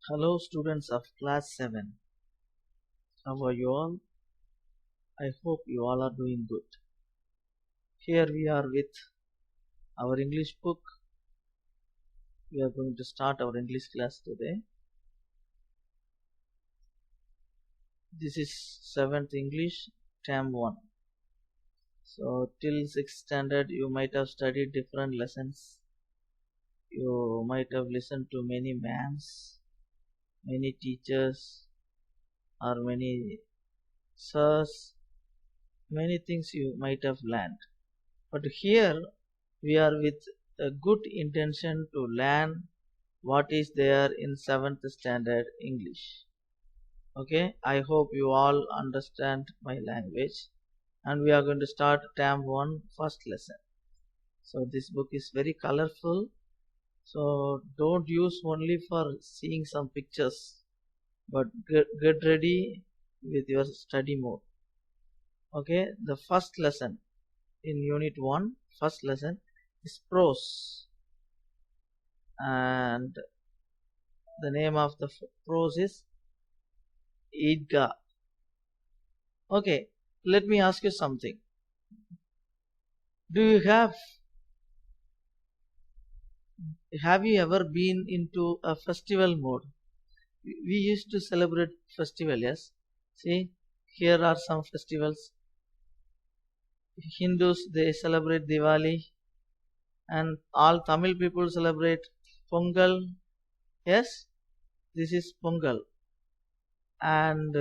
Hello students of class 7. How are you all? I hope you all are doing good. Here we are with our English book. We are going to start our English class today. This is 7th English, Term 1. So till 6th standard you might have studied different lessons. You might have listened to many ma'ams, many teachers or many sirs. Many things you might have learned. But here we are with a good intention to learn what is there in 7th standard English. Okay, I hope you all understand my language, and we are going to start term 1 first lesson. So this book is very colorful, so don't use only for seeing some pictures, but get ready with your study mode. Okay, the first lesson in unit 1, first lesson is prose, and the name of the prose is Idga. Okay, let me ask you something. Do you have you ever been into a festival mode? We used to celebrate festival, yes. See, here are some festivals. Hindus, they celebrate Diwali, and all Tamil people celebrate Pongal. Yes, this is Pongal, and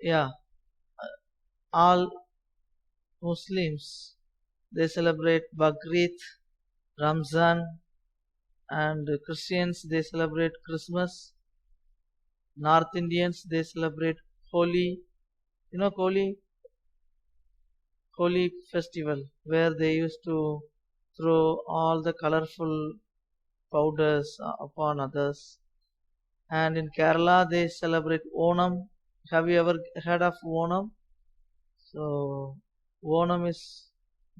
yeah, all Muslims, they celebrate Bagrit, Ramzan, and Christians, they celebrate Christmas. North Indians, they celebrate Holi. You know Holi festival, where they used to throw all the colorful powders upon others. And in Kerala, they celebrate Onam. Have you ever heard of Onam? So Onam is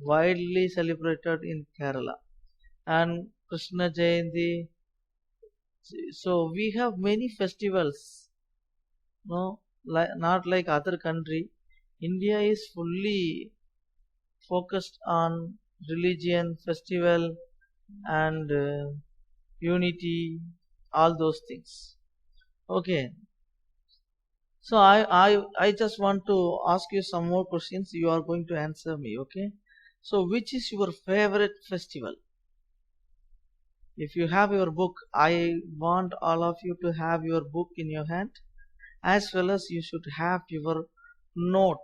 widely celebrated in Kerala, and Krishna Jayanti. So we have many festivals. No, not like other country. India is fully focused on religion, festival, and unity, all those things. Okay. So I just want to ask you some more questions. You are going to answer me. Okay. So which is your favorite festival? If you have your book, I want all of you to have your book in your hand, as well as you should have your note.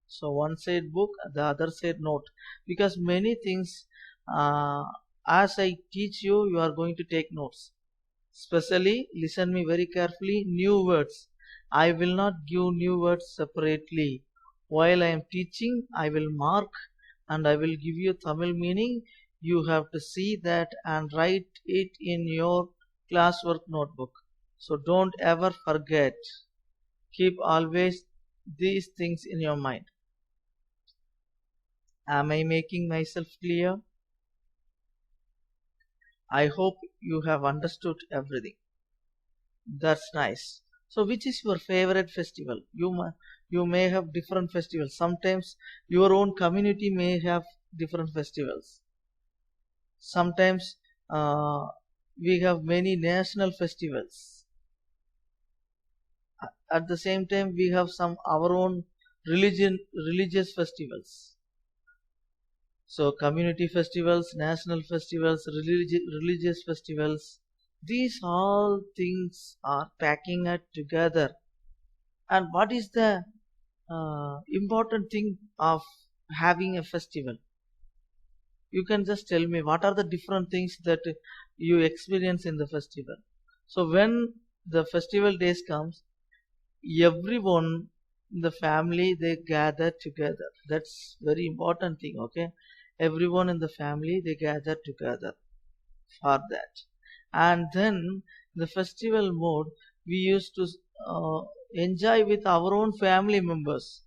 So one said book, the other said note, because many things, uh, as I teach you, you are going to take notes. Especially, listen me very carefully, new words. I will not give new words separately. While I am teaching, I will mark and I will give you Tamil meaning. You have to see that and write it in your classwork notebook. So don't ever forget. Keep always these things in your mind. Am I making myself clear? I hope you have understood everything. That's nice. So which is your favorite festival? You may have different festivals. Sometimes your own community may have different festivals. Sometimes we have many national festivals. At the same time, we have some our own religious festivals. So community festivals, national festivals, religious festivals, these all things are packing it together. And what is the important thing of having a festival? You can just tell me what are the different things that you experience in the festival. So when the festival days comes, everyone in the family, they gather together. That's very important thing. Okay, everyone in the family, they gather together for that. And then the festival mode, we used to uh, enjoy with our own family members.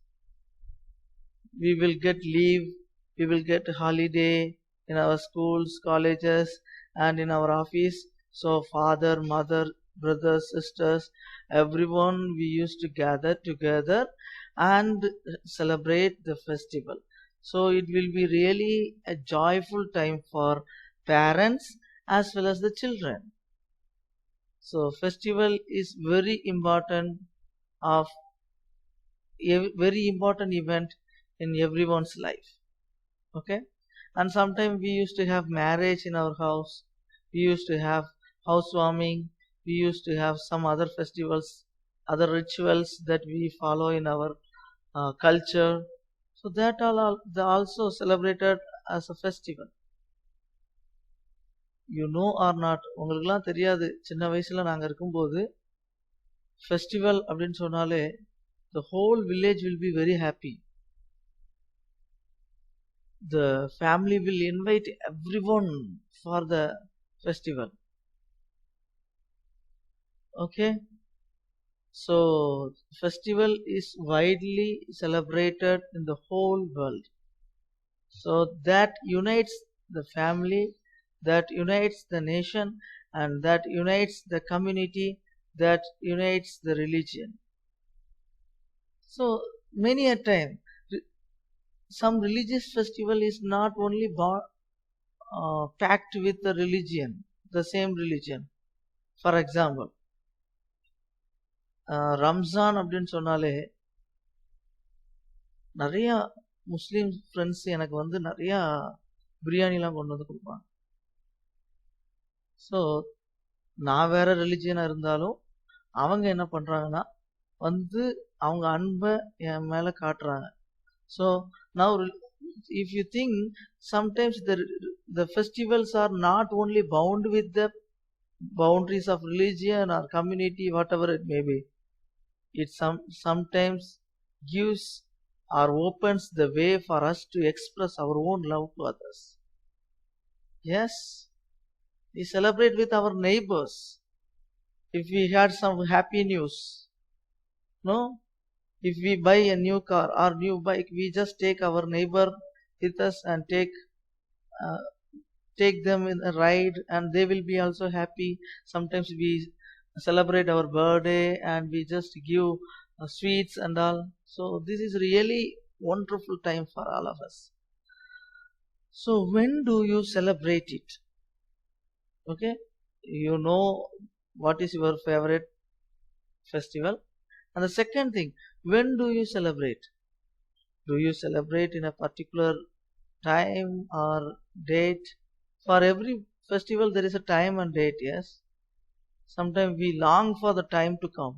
We will get leave, we will get holiday in our schools, colleges, and in our office. So father, mother, brothers, sisters, everyone we used to gather together and celebrate the festival. So it will be really a joyful time for parents as well as the children. So festival is very important of a very important event in everyone's life. Okay, and sometimes we used to have marriage in our house. We used to have housewarming. We used to have some other festivals, other rituals that we follow in our culture. So that all they also celebrated as a festival. You know or not, உங்களுக்குலாம் தெரியாது, சின்ன வயசுல நாங்க இருக்கும்போது festival அப்படின்னு சொன்னாலே the whole village will be very happy. The family will invite everyone for the festival. Okay, so festival is widely celebrated in the whole world. So that unites the family, that unites the nation, and that unites the community, that unites the religion. So many a time some religious festival is not only packed with the religion, the same religion. For example, Ramzan அப்படின்னு சொன்னாலே நிறைய முஸ்லீம் friends எனக்கு வந்து நிறைய பிரியாணிலாம் கொண்டு வந்து கொடுப்பாங்க. So நான் வேற ரிலிஜியனாக இருந்தாலும் அவங்க என்ன பண்ணுறாங்கன்னா வந்து அவங்க அன்பை என் மேலே காட்டுறாங்க. So now if you think, sometimes the festivals are not only bound with the boundaries of religion or community, whatever it may be. It sometimes gives or opens the way for us to express our own love to others. Yes, we celebrate with our neighbors. If we had some happy news, no, if we buy a new car or new bike, we just take our neighbor with us and take them in a ride, and they will be also happy. Sometimes we celebrate our birthday and we just give sweets and all. So this is really wonderful time for all of us. So when do you celebrate it? Okay, you know what is your favorite festival. And the second thing, when do you celebrate? Do you celebrate in a particular time or date? For every festival there is a time and date. Yes, sometimes we long for the time to come.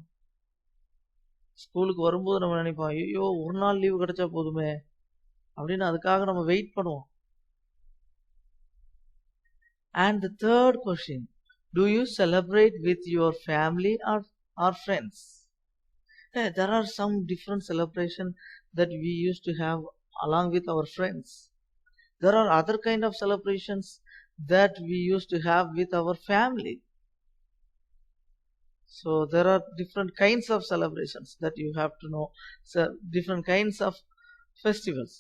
ஸ்கூலுக்கு வரும்போது நம்ம நினைப்போம், ஐயோ ஒரு நாள் leave கிடைச்சா போதுமே அப்படின்னு அதுக்காக நம்ம வெயிட் பண்ணுவோம். And the third question, do you celebrate with your family or friends? There are some different celebration that we used to have along with our friends. There are other kind of celebrations that we used to have with our family. So there are different kinds of celebrations that you have to know. So different kinds of festivals.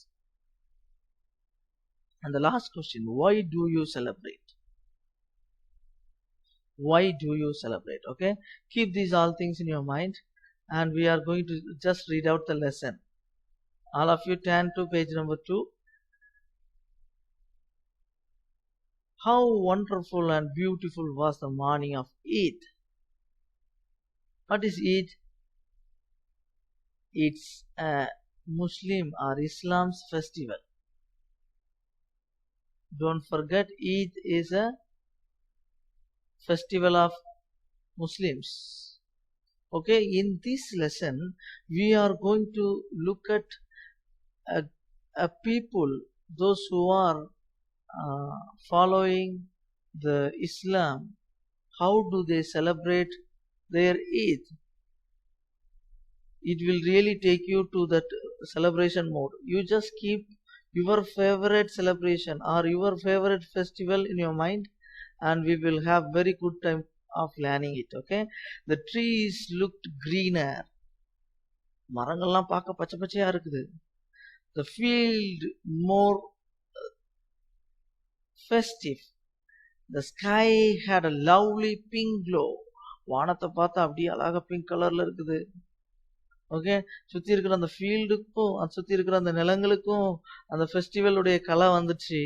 And the last question, why do you celebrate? Why do you celebrate? Okay, keep these all things in your mind, and we are going to just read out the lesson. All of you turn to page number 2. How wonderful and beautiful was the morning of Eid. What is Eid? It's a Muslim or Islam's festival. Don't forget, Eid is a festival of Muslims. Okay, in this lesson we are going to look at a people, those who are following the Islam. How do they celebrate their Eid? It will really take you to that celebration mode. You just keep your favorite celebration or your favorite festival in your mind, and we will have very good time of learning it. Okay, the trees looked greener. மரங்கள்லாம் பார்க்க பச்சை பச்சையா இருக்குது. The field more festive. The sky had a lovely pink glow. வானத்தை பார்த்தா அப்படியே அழகா pink கலர்ல இருக்குது. ஓகே, சுத்தி இருக்கிற அந்த ஃபீல்டுக்கும் சுத்தி இருக்கிற அந்த நிலங்களுக்கும் அந்த ஃபெஸ்டிவலுடைய கலை வந்துச்சு.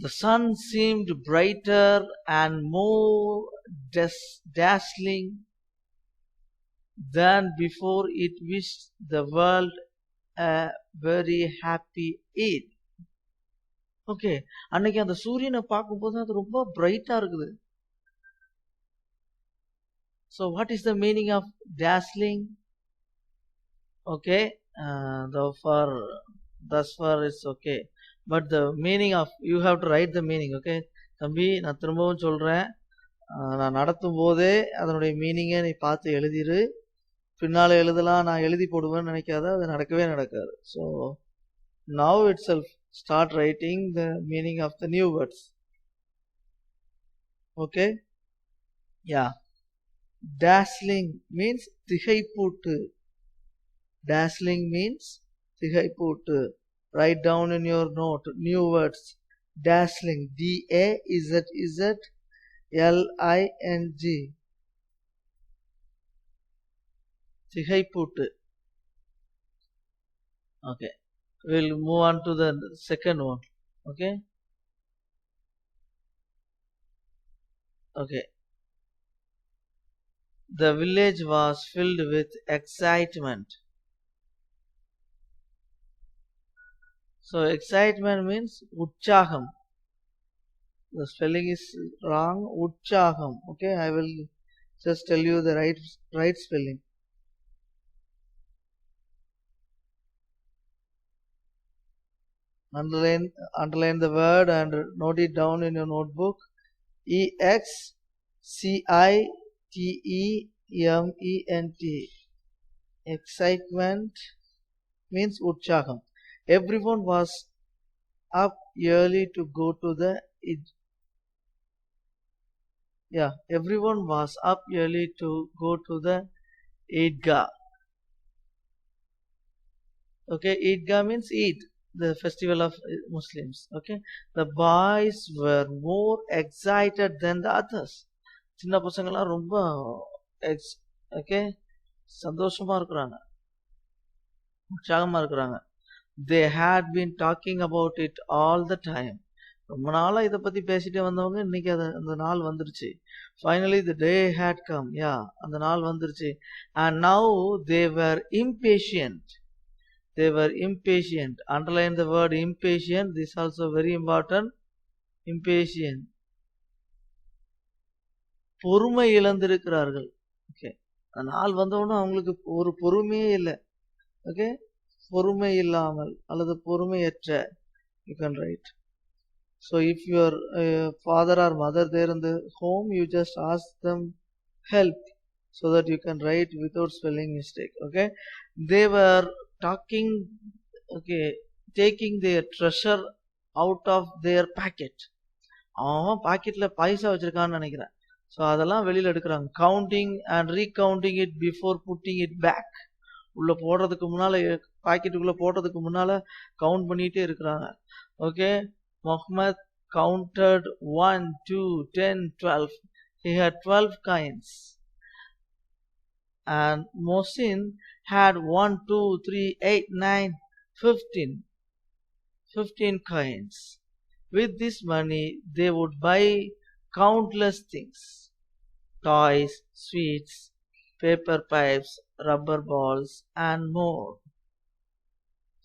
The sun seemed brighter and more dazzling than before. It wished the world a very happy Eid. Okay, அன்னைக்கு அந்த சூரியனை பார்க்கும்போது அது ரொம்ப பிரைட்டா இருக்குது. So what is the meaning of dazzling? Okay, thus far it's okay, but the meaning of, you have to write the meaning. Okay தம்பி, நான் திரும்பவும் சொல்றேன், நான் நடத்தும் போதே அதனுடைய மீனிங்கை நீ பார்த்து எழுதிரு. பின்னால எழுதலாம், நான் எழுதி போடுவேன்னு நினைக்காத, அது நடக்கவே நடக்காது. So now itself start writing the meaning of the new words. Okay, yeah. Dazzling means திகைப்பூட்டு. Dazzling means திகைப்பூட்டு. Write down in your note new words. Dazzling, D-A-Z-Z-L-I-N-G. திகைப்பூட்டு. Okay, we'll move on to the second one. Okay, okay. The village was filled with excitement. So excitement means utchaham. The spelling is wrong. Utchaham. Okay, I will just tell you the right spelling. Underline the word and note it down in your notebook. E-X-C-I-T-E-M-E-N-T. Excitement means utchaham. Everyone was up early to go to the Eid. Yeah, everyone was up early to go to the Eidgah. Okay, Eidgah means Eid, the festival of Muslims. Okay, the boys were more excited than the others. சின்ன பசங்களாம் ரொம்ப okay சந்தோஷமா இருக்கிறாங்க, உற்சாகமா இருக்கிறாங்க. They had been talking about it all the time. ரொம்ப நாளா இதை பத்தி பேசிட்டே வந்தவங்க இன்னைக்கு அந்த நாள் வந்துருச்சு. Finally the day had come. Yeah, அந்த நாள் வந்துருச்சு. And now they were impatient. They were impatient. Underline the word impatient. This is also very important. Impatient. பொறுமை இழந்திருக்கிறார்கள். ஓகே, அந்த நாள் வந்தவுடனே அவங்களுக்கு ஒரு பொறுமையே இல்லை. ஓகே, பொறுமை இல்லாமல் அல்லது பொறுமையற்ற, you can write. So if your father or mother there in the home, you just ask them help so that you can write without spelling mistake. Okay, they were talking, okay, taking their treasure out of their packet. அவன் பாக்கெட்ல பைசா வச்சிருக்கான்னு நினைக்கிறேன். So அதெல்லாம் வெளியில எடுக்கிறாங்க. Counting and recounting it before putting it back. உள்ள போடுறதுக்கு முன்னால, பாக்கெட்டுக்குள்ள போடுறதுக்கு முன்னால கவுண்ட் பண்ணிட்டே இருக்கிறாங்க. Okay, Muhammad counted 1, 2, 10, 12. He had 12 coins. And Mohsin had 1, 2, 3, 8, 9, 15. 15 coins. With this money, they would buy countless things. Toys, sweets, paper pipes, rubber balls and more.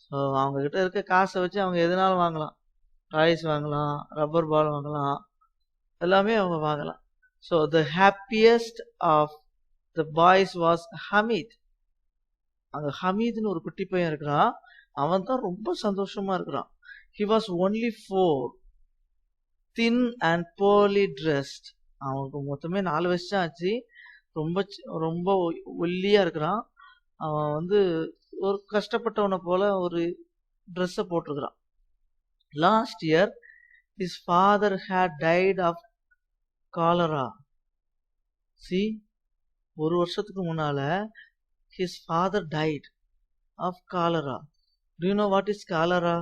So அவங்க கிட்ட இருக்க காசை வச்சு அவங்க எதுனாலும் வாங்கலாம். டாய்ஸ் வாங்கலாம், ரப்பர் பால் வாங்கலாம், எல்லாமே அவங்க வாங்கலாம். So the happiest of the boys was Hamid. அங்க ஹமீத்னு ஒரு குட்டி பையன் இருக்கிறான், அவன் தான் ரொம்ப சந்தோஷமா இருக்கிறான். He was only 4, thin and poorly dressed. அவனுக்கு மொத்தமே 4 வருஷம் ஆச்சு. ரொம்ப ரொம்ப ஒல்லியா இருக்கிறான். அவன் ஒரு கஷ்டப்பட்டவனை போல ஒரு ட்ரெஸ்ஸை போட்டிருக்கிறான். Last year, his father had died of cholera. See, ஒரு வருஷத்துக்கு முன்னால his father died of cholera. Do you know what is cholera?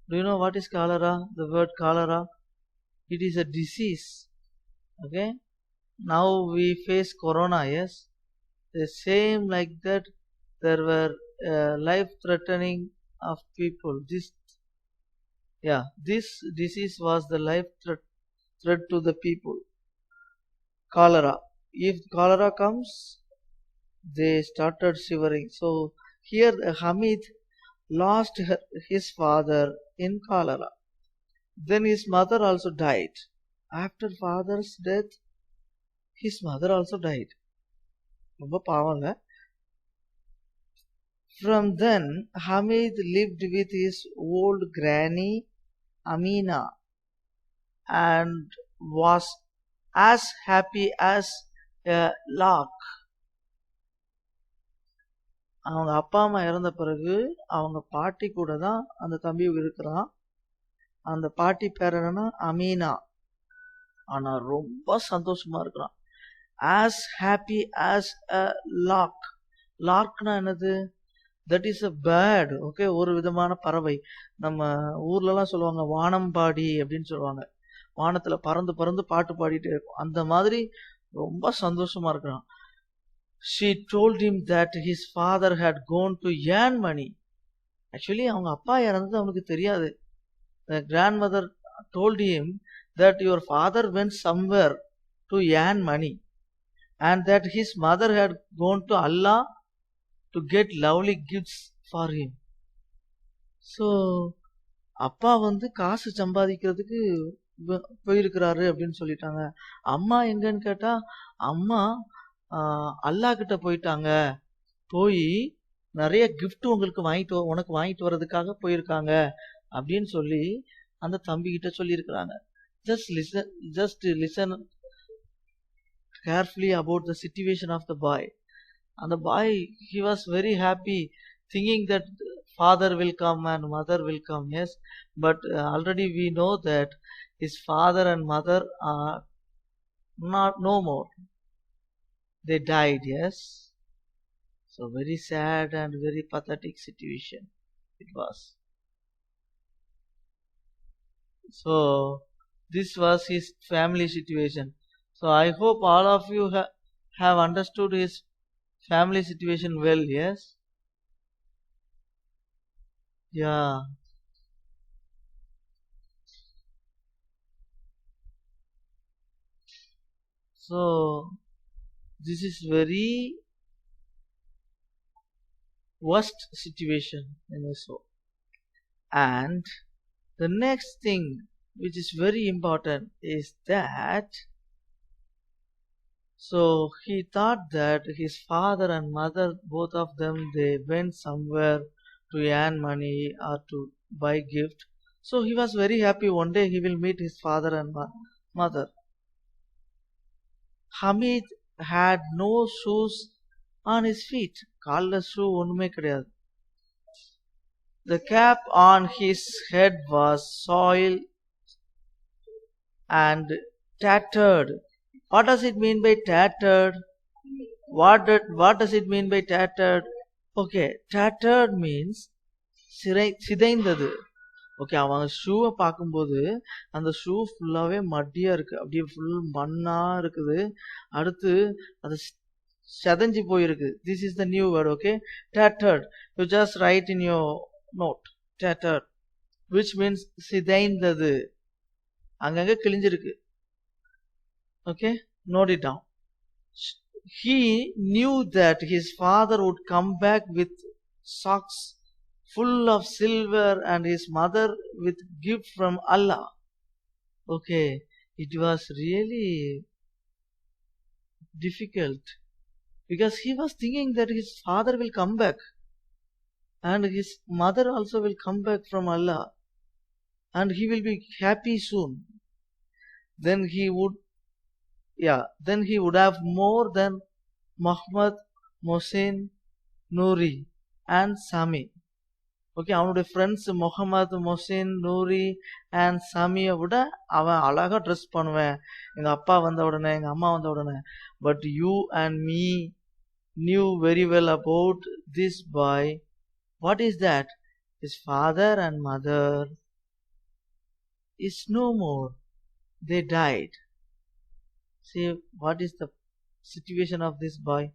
Do you know what is cholera? The word cholera, it is a disease. Okay, now we face corona. Yes, the same like that. There were life threatening of people. This disease was the life threat to the people. Cholera. If cholera comes, they started shivering. So here Hamid lost his father in cholera. Then his mother also died. After father's death, his mother also died. ரொம்ப பாவங்க. From then, Hamid lived with his old granny Amina and was as happy as a lark. அவங்க அப்பா அம்மா இறந்த பிறகு அவங்க பாட்டி கூட தான் அந்த தம்பி இருக்கிறான். அந்த பாட்டி பேர் என்னன்னா அமீனா. ஆனா ரொம்ப சந்தோஷமா இருக்கிறான். as happy as a lark. larkனா என்னது? that is a bird. Okay, ஒரு விதமான பறவை. நம்ம ஊர்லலாம் சொல்லுவாங்க வானம்பாடி அப்படின்னு சொல்லுவாங்க. வானத்துல பறந்து பறந்து பாட்டு பாடிட்டே இருக்கும். அந்த மாதிரி ரொம்ப சந்தோஷமா இருக்கிறான். She told him that his father had gone to earn money. Actually அவங்க அப்பா இறந்தது அவனுக்கு தெரியாது. The grandmother told him that your father went somewhere to earn money and that his mother had gone to Allah to get lovely gifts for him. So அப்பா காசு சம்பாதிக்கிறதுக்கு போயிருக்கிறாரு அப்படின்னு சொல்லிட்டாங்க. அம்மா எங்கன்னு கேட்டா அம்மா அல்லா கிட்ட போயிட்டாங்க. போய் நிறைய கிஃப்ட் உனக்கு வாங்கிட்டு வர்றதுக்காக போயிருக்காங்க அப்படின்னு சொல்லி அந்த தம்பி கிட்ட சொல்லி இருக்கிறாங்க. just listen carefully about the situation of the boy. And the boy, he was very happy thinking that father will come and mother will come. Yes, but already we know that his father and mother are no more. They died. Yes, so very sad and very pathetic situation it was. So this was his family situation. So I hope all of you have understood his family situation well. Yes, yeah. So this is very worst situation in his soul. And the next thing which is very important is that so he thought that his father and mother, both of them, they went somewhere to earn money or to buy gift. So he was very happy one day he will meet his father and mother. Hamid had no shoes on his feet. கால்ல shoe ஒண்ணுமே கிடையாது. The cap on his head was soiled and tattered. What does it mean by tattered? What does it mean by tattered? Okay, tattered means சிதைந்தது. Okay, அவங்க ஷூவை பார்க்கும்போது அந்த shoe ஃபுல்லாவே மட்டியா இருக்கு. அப்படியே ஃபுல் மண்ணா இருக்குது. அடுத்து அது செதஞ்சு போயிருக்கு. This is the new word. Okay, tattered. You just write in your note tattered, which means சிதைந்தது. அங்கங்க கிழிஞ்சிருக்கு. Okay, note it down. He knew that his father would come back with socks full of silver and his mother with gift from Allah. Okay, it was really difficult because he was thinking that his father will come back and his mother also will come back from Allah and he will be happy soon. Then he would have more than Muhammad, Mohsin, Noori and Sami. Okay, அவனுடைய friends Mohammed, Mohsin, Nouri and சாமியை விட அவன் அழகா dress பண்ணுவேன் எங்க அப்பா வந்த உடனே, எங்க அம்மா வந்த உடனே. But you and me knew very well about this boy. What is that? His father and mother is no more. They died. See what is the situation of this boy.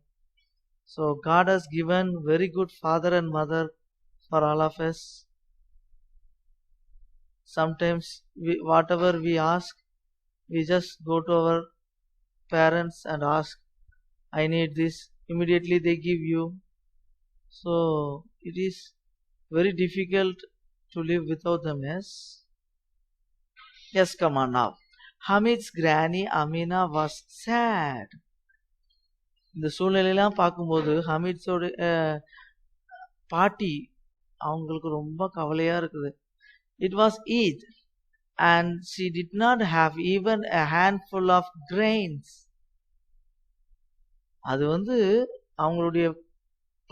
So God has given very good father and mother for all of us. Sometimes whatever we ask, we just go to our parents and ask, I need this. Immediately they give you. So it is very difficult to live without them. Yes, come on now. Hamid's granny Amina was sad. இந்த சூழ்நிலையெல்லாம் பார்க்கும்போது ஹமீட்ஸோட பாட்டி அவங்களுக்கு ரொம்ப கவலையா இருக்குது. It was Eid and she did not have even a handful of grains. அது அவங்களுடைய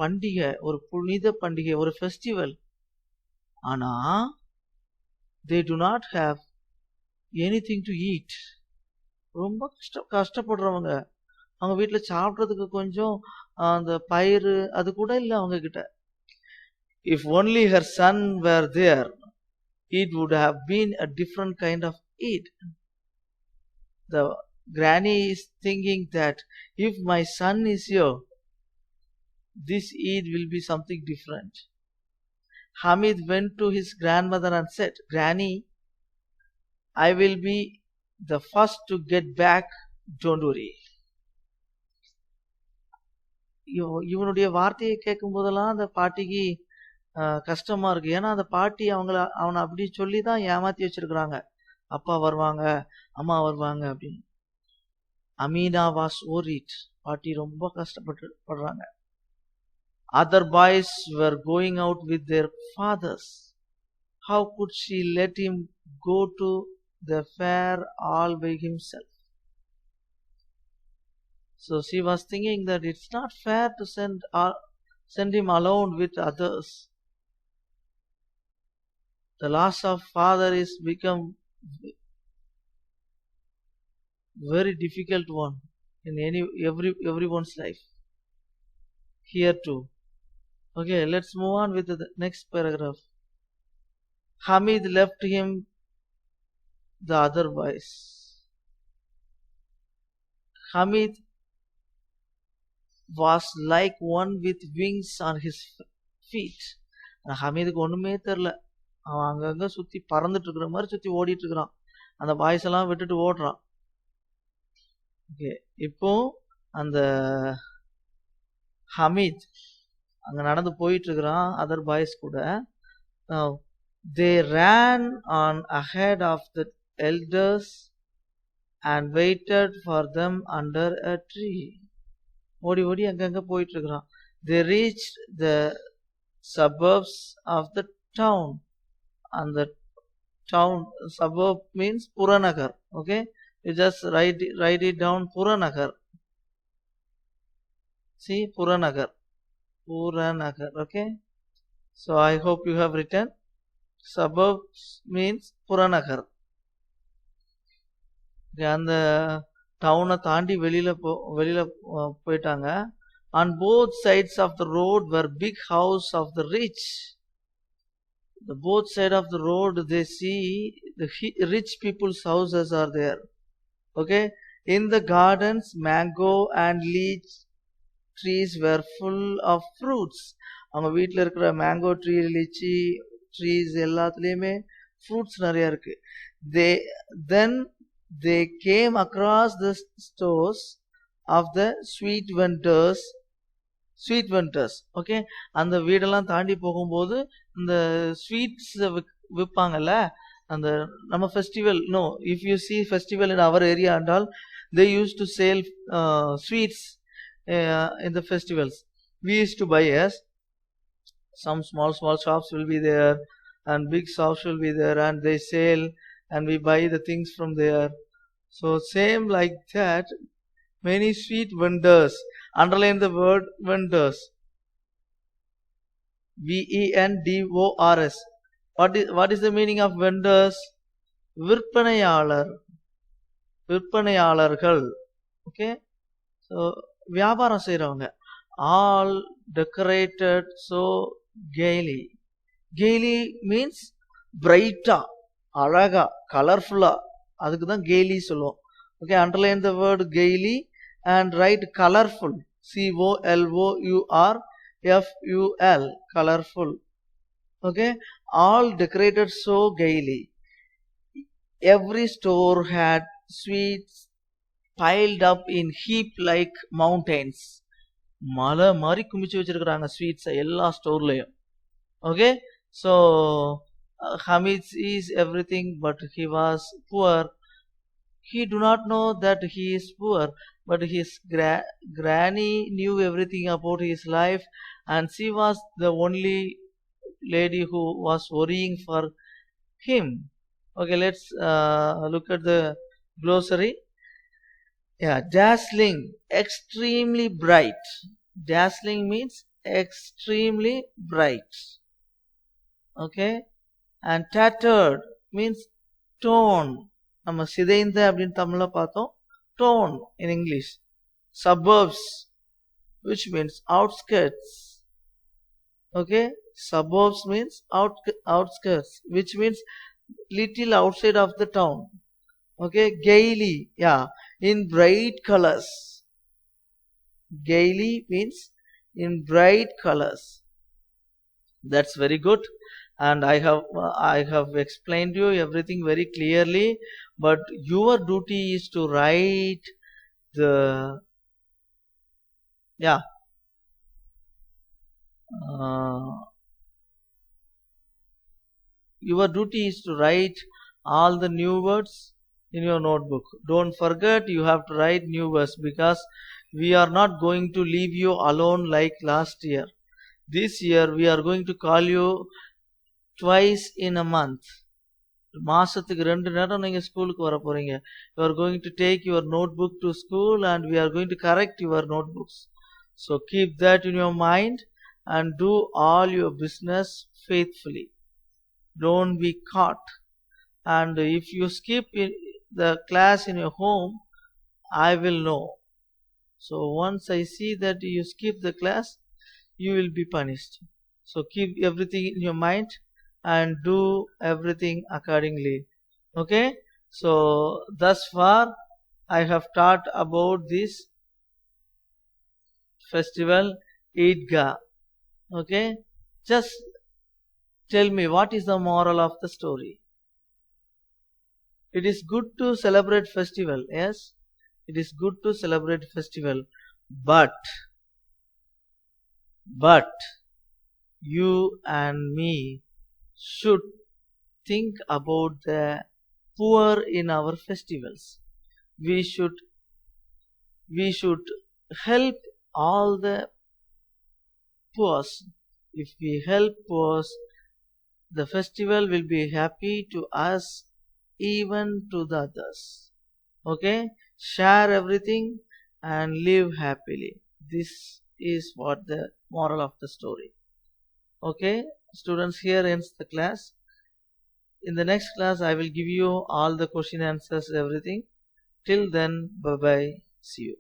பண்டிகை, ஒரு புனித பண்டிகை, ஒரு ஃபெஸ்டிவல். ஆனா they do not have anything to eat. ரொம்ப கஷ்டப்படுறவங்க. அவங்க வீட்டுல சாப்பிட்றதுக்கு கொஞ்சம் அந்த பயிறு அது கூட இல்ல அவங்க கிட்ட. If only her son were there, it would have been a different kind of Eid. The granny is thinking that if my son is here, this Eid will be something different. Hamid went to his grandmother and said, Granny, I will be the first to get back, don't worry. இவனுடைய வார்த்தையை கேட்கும் போதெல்லாம் அந்த பாட்டிக்கு கஷ்டமா இருக்கு. ஏன்னா அந்த பாட்டி அவனை அப்படி சொல்லிதான் ஏமாத்தி வச்சிருக்கிறாங்க. அப்பா வருவாங்க, அம்மா வருவாங்க அப்படின்னு. Amina was worried. பாட்டி ரொம்ப கஷ்டப்படுறாங்க. Other boys were going out with their fathers. How could she let him go to the fair all by himself? So she was thinking that it's not fair to send him alone with others. The loss of father is become very difficult one in everyone's life. Here too. Okay, let's move on with the next paragraph. Hamid left him the other boys. Hamid was like one with wings on his feet. ஹமீதுக்கு ஒண்ணுமே தெரியல. அவன் அங்கங்க சுத்தி பறந்துட்டு இருக்கிற மாதிரி சுத்தி ஓடிட்டு இருக்கிறான். அந்த பாய்ஸ் எல்லாம் விட்டுட்டு ஓடுறான். ஓகே, இப்போ அந்த ஹமீத் அங்க நடந்து போயிட்டு இருக்கிறான் அதர் பாய்ஸ் கூட. They ran on ahead of the elders and waited for them under a tree. ஓடி ஓடி அங்கங்க போயிட்டு இருக்கிறான். They reached the suburbs of the town. And the town suburb means Puranagar. Okay, you just write it down, Puranagar. See, Puranagar. Okay, so I hope you have written. Suburbs means Puranagar. அந்த டவுனை தாண்டி வெளியில போயிட்டாங்க. On both sides of the road were big house of the rich. The both side of the road they see the rich people's houses are there. Okay, in the gardens mango and lychee trees were full of fruits. அவங்க வீட்டுல இருக்கிற mango tree, lychee trees எல்லாத்துலயுமே fruits நிறைய இருக்கு. Then they came across the stores of the sweet vendors. Okay, அந்த வீடெல்லாம் தாண்டி போகும்போது இந்த ஸ்வீட்ஸ் விற்பாங்கல்ல, அந்த நம்ம festival, no, if you see festival in our area and all, they used to sell sweets in the festivals. We used to buy some small shops will be there and big shops will be there, and they sell and we buy the things from there. So same like that, many sweet vendors. Underline the word vendors. VENDORS. What is the meaning of vendors? விற்பனையாளர்கள். Okay, so வியாபாரம் செய்றவங்க. All decorated so gaily. Gaily means brighta. அழகா கலர்ஃபுல்லா அதுக்கு தான் gaily சொல்லுவோம். Okay, underline the word gaily and write colorful, COLOURFUL, colorful. Okay, all decorated so gaily. Every store had sweets piled up in heap like mountains. மலை மாதிரி குமிச்சு வச்சிருக்கிறாங்க sweets எல்லா ஸ்டோர்லயும். Okay, so Hamid sees everything, but he was poor. He do not know that he is poor, but his granny knew everything about his life, and she was the only lady who was worrying for him. Okay, let's look at the glossary. Yeah, dazzling, extremely bright. Dazzling means extremely bright. Okay, and tattered means torn. நம்ம சிதைந்த அப்படின்னு தமிழ்ல பார்த்தோம். Torn in English. Suburbs, which means outskirts. Okay, suburbs means outskirts, which means little outside of the town. Okay, gaily, yeah, in bright colors. Gaily means in bright colors. That's very good, and I have explained you everything very clearly, but your duty is to write the your duty is to write all the new words in your notebook. Don't forget, you have to write new words, because we are not going to leave you alone like last year. This year we are going to call you twice in a month. மாசத்துக்கு 2 நேரம் நீங்க ஸ்கூலுக்கு வர போறீங்க. You are going to take your notebook to school, and we are going to correct your notebooks. So keep that in your mind and do all your business faithfully. Don't be caught. And if you skip the class in your home, I will know. So once I see that you skip the class, you will be punished. So keep everything in your mind and do everything accordingly. Okay, so thus far I have taught about this festival Eidgah. Okay, just tell me, what is the moral of the story? It is good to celebrate festival. Yes, it is good to celebrate festival, but you and me should think about the poor in our festivals. We should help all the poor. If we help poor, the festival will be happy to us, even to the others. Okay, share everything and live happily. This is what the moral of the story. Okay, students, here ends the class. In the next class I will give you all the question answers, everything. Till then, bye bye, see you.